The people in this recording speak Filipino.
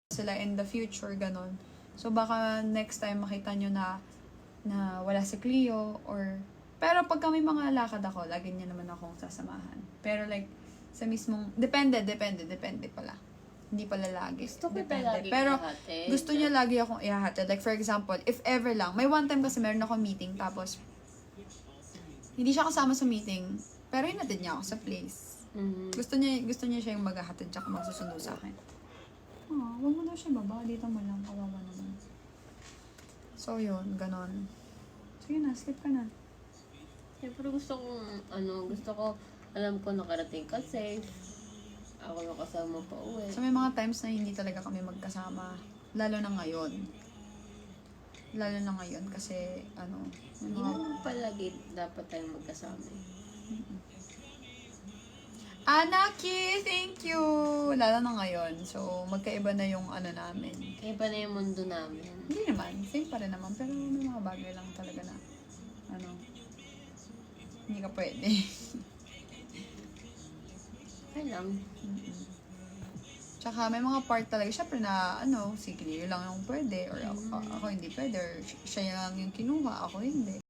sila in the future, ganon. So, baka next time makita nyo na wala si Cleo or... Pero pag may mga lakad ako, lagi niya naman akong sasamahan. Pero like, sa mismong... Depende pala. Hindi pala lagi. Gusto ko Depende. lagi Pero ihahatid. gusto niya lagi akong ihahatid. Like for example, if ever lang, may one time kasi meron ako meeting, tapos hindi siya kasama sa meeting, pero hinatid niya ako sa place. Mhm. Gusto niya siya yung maghahatid tsaka magsusundo sa akin. Wag mo daw siya baba. Dito mo lang. Kawawa naman. So yun, ganon. Sige na, sleep ka na. Siyempre gusto ko, alam ko nakarating ka safe. Ako yung kasama pa uwi. So may mga times na hindi talaga kami magkasama. Lalo na ngayon. Kasi Hindi naman palagi dapat tayong magkasama. Anaki, thank you! Lalo na ngayon. So, magkaiba na yung namin. Kaya pa na yung mundo namin. Hindi naman. Same pa rin naman. Pero may mga bagay lang talaga na, hindi ka pwede. Kaya lang. Tsaka may mga part talaga, syempre na, si Cleo lang yung pwede, or ako hindi pwede, or siya lang yung kinuha, ako hindi.